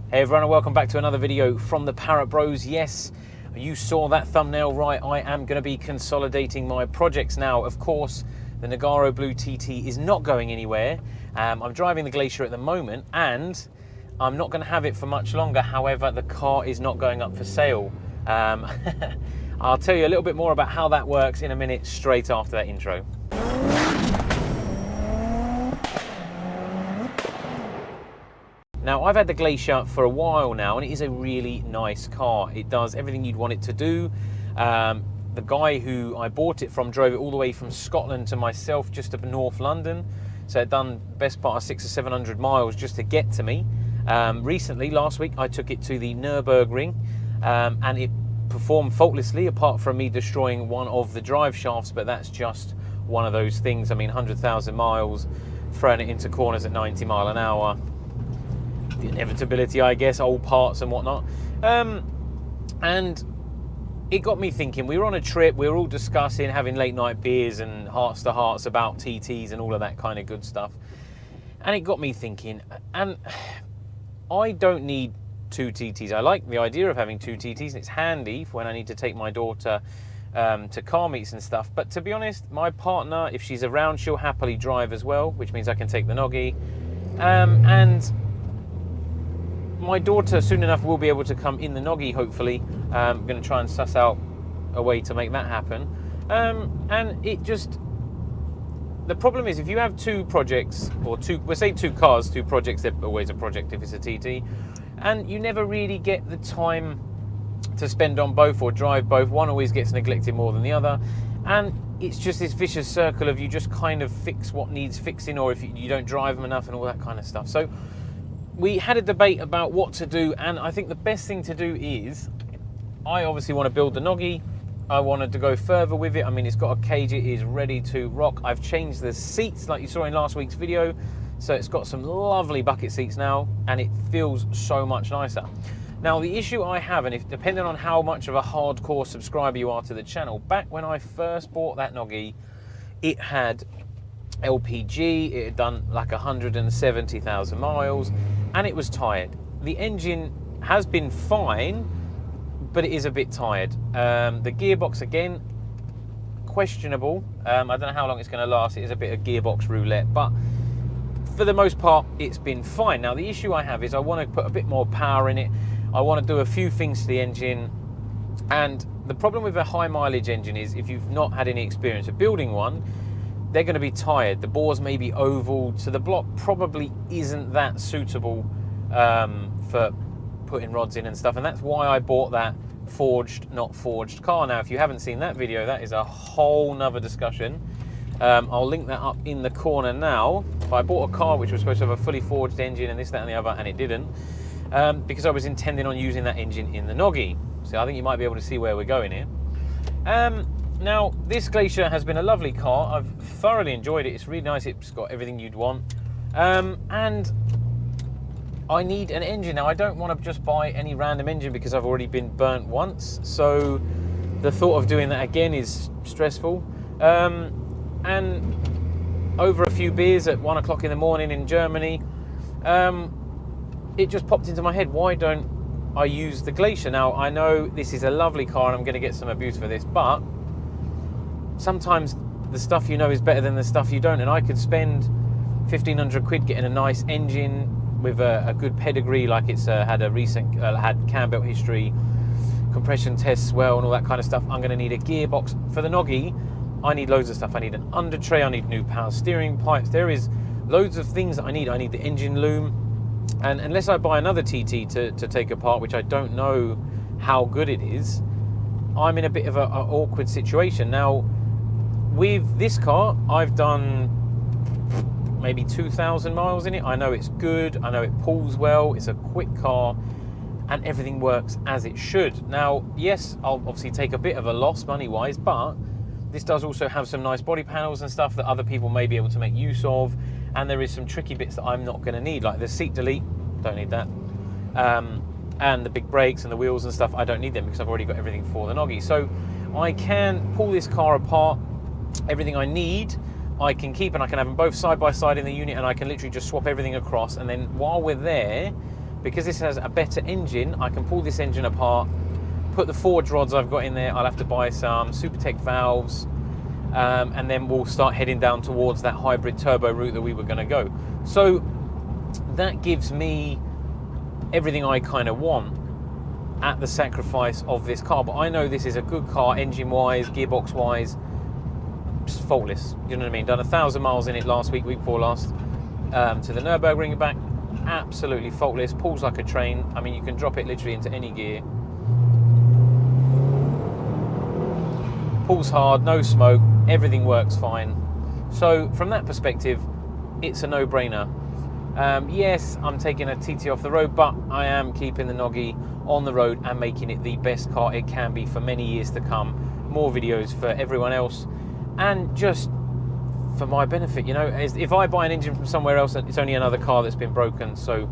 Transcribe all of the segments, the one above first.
Hey everyone, and welcome back to another video from the Parrott Bros. Yes, you saw that thumbnail right. I am going to be consolidating my projects now. Of course, the Nogaro Blue TT is not going anywhere. I'm driving the Glacier at the moment, and I'm not going to have it for much longer. However, the car is not going up for sale. I'll tell you a little bit more about how that works in a minute, straight after that intro. Now, I've had the Glacier for a while now, and it is a really nice car. It does everything you'd want it to do. The guy who I bought it from drove it all the way from Scotland to myself, just up North London. So it done best part of 600 or 700 miles just to get to me. Recently, last week, I took it to the Nürburgring, and it performed faultlessly, apart from me destroying one of the drive shafts, but that's just one of those things. I mean, 100,000 miles, throwing it into corners at 90 miles an hour. The inevitability, I guess, old parts and whatnot. And it got me thinking. We were on a trip, we were all discussing, having late night beers and hearts to hearts about TTs and all of that kind of good stuff. And it got me thinking, and I don't need two TTs. I like the idea of having two TTs, and it's handy for when I need to take my daughter to car meets and stuff. But to be honest, my partner, if she's around, she'll happily drive as well, which means I can take the Noggy. And my daughter soon enough will be able to come in the Noggy, hopefully. I'm going to try and suss out a way to make that happen. And it just, the problem is if you have two projects, or we'll say two cars, two projects, they're always a project if it's a TT, and you never really get the time to spend on both or drive both. One always gets neglected more than the other. And it's just this vicious circle of you just kind of fix what needs fixing, or if you don't drive them enough and all that kind of stuff. So we had a debate about what to do, and I think the best thing to do is, I obviously want to build the Noggy. I wanted to go further with it. I mean, it's got a cage, it is ready to rock. I've changed the seats like you saw in last week's video, so it's got some lovely bucket seats now, and it feels so much nicer. Now, the issue I have, and if depending on how much of a hardcore subscriber you are to the channel, back when I first bought that Noggy, it had LPG, it had done like 170,000 miles, and it was tired. The engine has been fine, but it is a bit tired. The gearbox, again, questionable. I don't know how long it's going to last. It is a bit of gearbox roulette, but for the most part, it's been fine. Now, the issue I have is I want to put a bit more power in it. I want to do a few things to the engine, and the problem with a high mileage engine is if you've not had any experience of building one, they're going to be tired. The bores may be oval, so the block probably isn't that suitable for putting rods in and stuff, and that's why I bought that forged, not forged car. Now, if you haven't seen that video, that is a whole nother discussion. I'll link that up in the corner now. But I bought a car which was supposed to have a fully forged engine and this, that and the other, and it didn't, because I was intending on using that engine in the Noggy. So I think you might be able to see where we're going here. Now, this Glacier has been a lovely car. I've thoroughly enjoyed it. It's really nice. It's got everything you'd want. And I need an engine. Now, I don't want to just buy any random engine because I've already been burnt once. So the thought of doing that again is stressful. And over a few beers at 1 o'clock in the morning in Germany, it just popped into my head, why don't I use the Glacier? Now, I know this is a lovely car and I'm going to get some abuse for this, but sometimes the stuff you know is better than the stuff you don't, and I could spend 1,500 quid getting a nice engine with a good pedigree, like it's had a recent had cam belt history, compression tests well, and all that kind of stuff. I'm going to need a gearbox for the Noggy. I need loads of stuff. I need an under tray, I need new power steering pipes. There is loads of things that I need. I need the engine loom, and unless I buy another TT to take apart, which I don't know how good it is, I'm in a bit of an awkward situation. Now, with this car, I've done maybe 2,000 miles in it. I know it's good, I know it pulls well, it's a quick car, and everything works as it should. Now, yes, I'll obviously take a bit of a loss money-wise, but this does also have some nice body panels and stuff that other people may be able to make use of, and there is some tricky bits that I'm not going to need, like the seat delete, don't need that, and the big brakes and the wheels and stuff, I don't need them because I've already got everything for the Noggy. So I can pull this car apart, everything I need I can keep, and I can have them both side by side in the unit, and I can literally just swap everything across, and then while we're there, because this has a better engine, I can pull this engine apart, put the forge rods I've got in there. I'll have to buy some Supertech valves, and then we'll start heading down towards that hybrid turbo route that we were going to go. So that gives me everything I kind of want at the sacrifice of this car. But I know this is a good car, engine wise, gearbox wise, faultless. You know what I mean? Done 1,000 miles in it last week before last, to the Nürburgring and back. Absolutely faultless, pulls like a train. I mean, you can drop it literally into any gear. Pulls hard, no smoke, everything works fine. So from that perspective, it's a no-brainer. Yes, I'm taking a TT off the road, but I am keeping the Noggy on the road and making it the best car it can be for many years to come. More videos for everyone else, and just for my benefit, you know. If I buy an engine from somewhere else, it's only another car that's been broken, so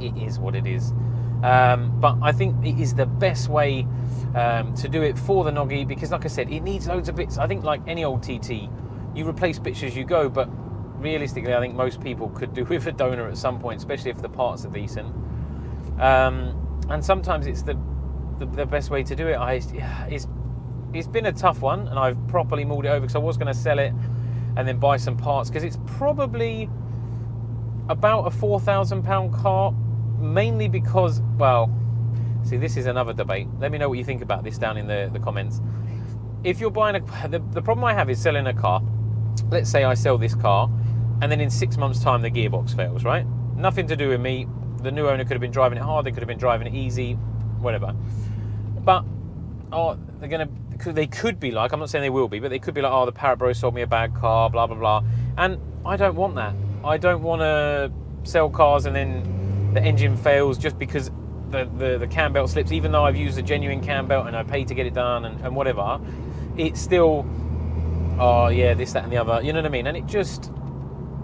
it is what it is. But I think it is the best way to do it for the Noggy, because like I said, it needs loads of bits. I think like any old TT, you replace bits as you go, but realistically I think most people could do with a donor at some point, especially if the parts are decent. And sometimes it's the best way to do it. It's been a tough one, and I've properly mulled it over, because I was going to sell it and then buy some parts, because it's probably about a £4,000 car, mainly because, well, see, this is another debate. Let me know what you think about this down in the comments. If you're buying the problem I have is selling a car. Let's say I sell this car, and then in 6 months' time the gearbox fails, right? Nothing to do with me. The new owner could have been driving it hard, they could have been driving it easy, whatever. But they could be like, I'm not saying they will be, but they could be like, oh, the Parrott bro sold me a bad car, blah, blah, blah. And I don't want that. I don't want to sell cars and then the engine fails just because the cam belt slips, even though I've used a genuine cam belt and I paid to get it done and whatever. It's still, oh yeah, this, that and the other, you know what I mean? And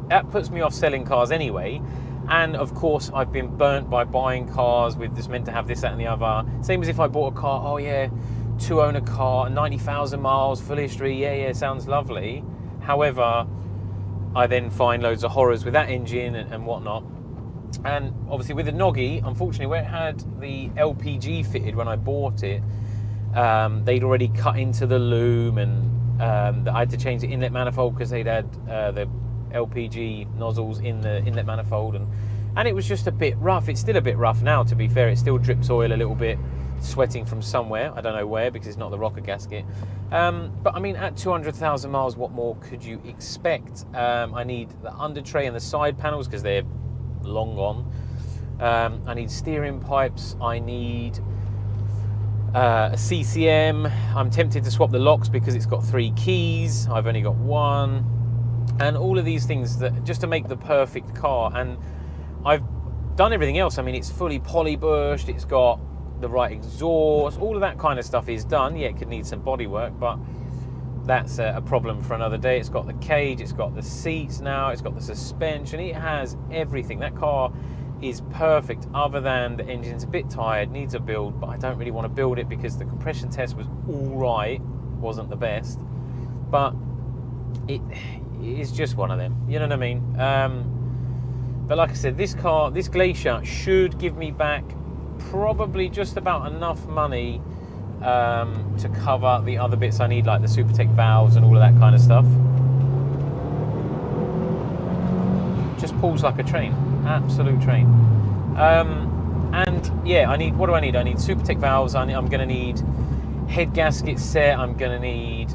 that puts me off selling cars anyway. And of course, I've been burnt by buying cars with this meant to have this, that and the other. Same as if I bought a car, oh yeah, 2-owner car, 90,000 miles, full history, yeah, sounds lovely. However, I then find loads of horrors with that engine and whatnot. And obviously with the Noggy, unfortunately, where it had the LPG fitted when I bought it, they'd already cut into the loom, and I had to change the inlet manifold because they'd had the LPG nozzles in the inlet manifold, and it was just a bit rough. It's still a bit rough now, to be fair. It still drips oil a little bit, sweating from somewhere. I don't know where, because it's not the rocker gasket. But I mean, at 200,000 miles, what more could you expect? I need the under tray and the side panels because they're long gone. I need steering pipes. I need a CCM. I'm tempted to swap the locks because it's got 3 keys. I've only got 1. And all of these things just to make the perfect car. And I've done everything else. I mean, it's fully polybushed, it's got the right exhaust, all of that kind of stuff is done. Yeah, it could need some body work, but that's a problem for another day. It's got the cage, it's got the seats now, it's got the suspension, it has everything. That car is perfect, other than the engine's a bit tired, needs a build, but I don't really want to build it because the compression test was all right, wasn't the best, but it is just one of them, you know what I mean? But like I said, this Glacier should give me back probably just about enough money to cover the other bits I need, like the Supertech valves and all of that kind of stuff. Just pulls like a train, absolute train. And yeah, what do I need? I need Supertech valves. I'm going to need head gasket set. I'm going to need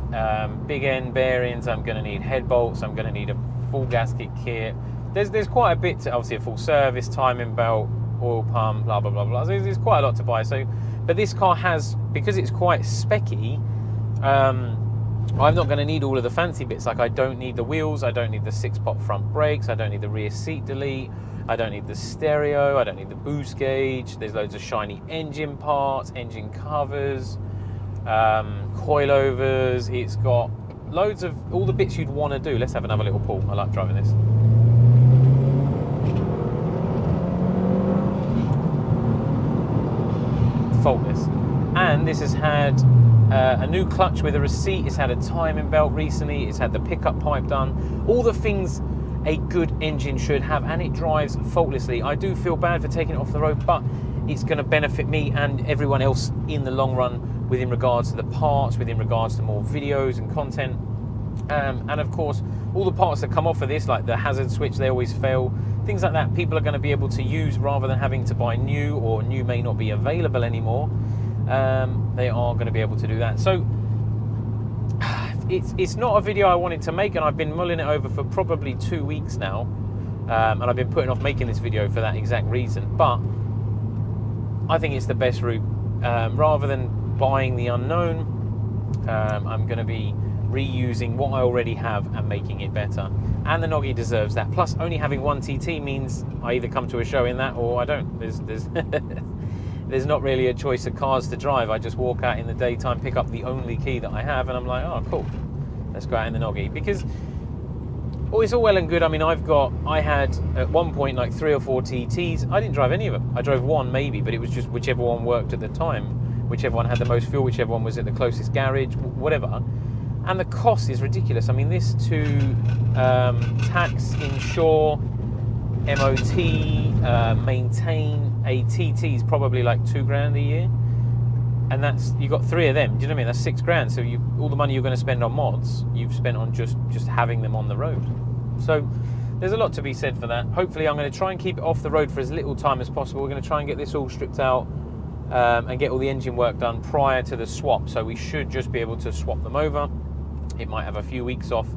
big end bearings. I'm going to need head bolts. I'm going to need a full gasket kit. There's quite a bit to, obviously, a full service, timing belt, oil pump, blah blah blah blah. There's quite a lot to buy. So, but this car has, because it's quite specky, I'm not going to need all of the fancy bits. Like, I don't need the wheels, I don't need the 6-pot front brakes, I don't need the rear seat delete, I don't need the stereo, I don't need the boost gauge. There's loads of shiny engine parts, engine covers, coilovers. It's got loads of all the bits you'd want to do. Let's have another little pull. I like driving this. Faultless. And this has had a new clutch with a receipt. It's had a timing belt recently. It's had the pickup pipe done. All the things a good engine should have, and it drives faultlessly. I do feel bad for taking it off the road, but it's going to benefit me and everyone else in the long run within regards to the parts, within regards to more videos and content. And of course, all the parts that come off of this, like the hazard switch, they always fail. Things like that, people are going to be able to use rather than having to buy new, or new may not be available anymore. They are going to be able to do that. So it's not a video I wanted to make, and I've been mulling it over for probably 2 weeks now. And I've been putting off making this video for that exact reason. But I think it's the best route. Rather than buying the unknown, I'm going to be reusing what I already have and making it better. And the Noggy deserves that. Plus, only having one TT means I either come to a show in that or I don't. There's not really a choice of cars to drive. I just walk out in the daytime, pick up the only key that I have, and I'm like, oh, cool, let's go out in the Noggy. Because it's all well and good. I mean, I had at one point like 3 or 4 TTs. I didn't drive any of them. I drove one maybe, but it was just whichever one worked at the time, whichever one had the most fuel, whichever one was at the closest garage, whatever. And the cost is ridiculous. I mean, this to tax, insure, MOT, maintain a TT is probably like $2,000 a year, and that's, you got 3 of them. Do you know what I mean? That's $6,000. So all the money you're going to spend on mods, you've spent on just having them on the road. So there's a lot to be said for that. Hopefully, I'm going to try and keep it off the road for as little time as possible. We're going to try and get this all stripped out and get all the engine work done prior to the swap. So we should just be able to swap them over. It might have a few weeks off,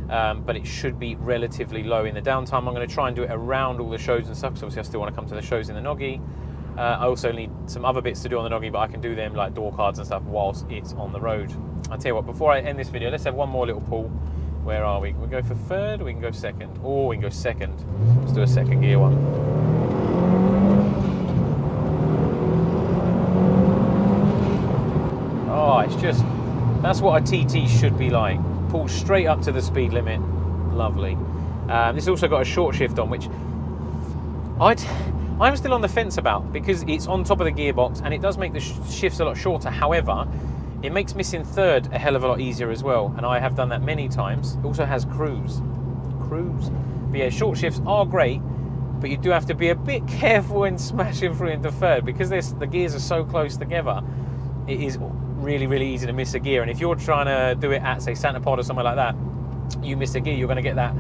but it should be relatively low in the downtime. I'm going to try and do it around all the shows and stuff, because obviously I still want to come to the shows in the Noggy. I also need some other bits to do on the Noggy, but I can do them like door cards and stuff whilst it's on the road. I'll tell you what, before I end this video, let's have one more little pull. Where are we? We go for third, or we can go second? Oh, we can go second. Let's do a second gear one. Oh, it's just, that's what a TT should be like. Pull straight up to the speed limit. Lovely. This also got a short shift on, which I'm still on the fence about, because it's on top of the gearbox and it does make the shifts a lot shorter. However, it makes missing third a hell of a lot easier as well, and I have done that many times. It also has cruise. But yeah, short shifts are great, but you do have to be a bit careful when smashing through into third, because the gears are so close together. It is really, really easy to miss a gear, and if you're trying to do it at, say, Santa Pod or somewhere like that, you miss a gear, you're going to get that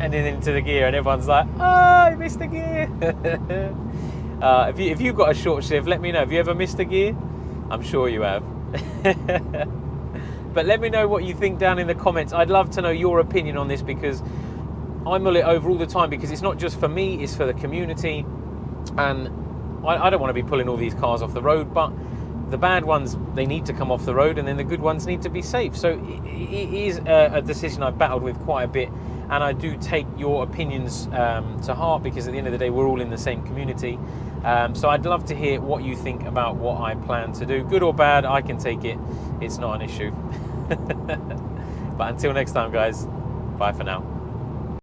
and then into the gear, and everyone's like, oh, I missed a gear. If you've got a short shift, let me know. Have you ever missed a gear? I'm sure you have. But let me know what you think down in the comments. I'd love to know your opinion on this, because I mull it over all the time, because it's not just for me, it's for the community. And I don't want to be pulling all these cars off the road, but the bad ones, they need to come off the road, and then the good ones need to be safe. So it is a decision I've battled with quite a bit, and I do take your opinions to heart, because at the end of the day, we're all in the same community. So I'd love to hear what you think about what I plan to do. Good or bad, I can take it. It's not an issue. But until next time, guys, bye for now.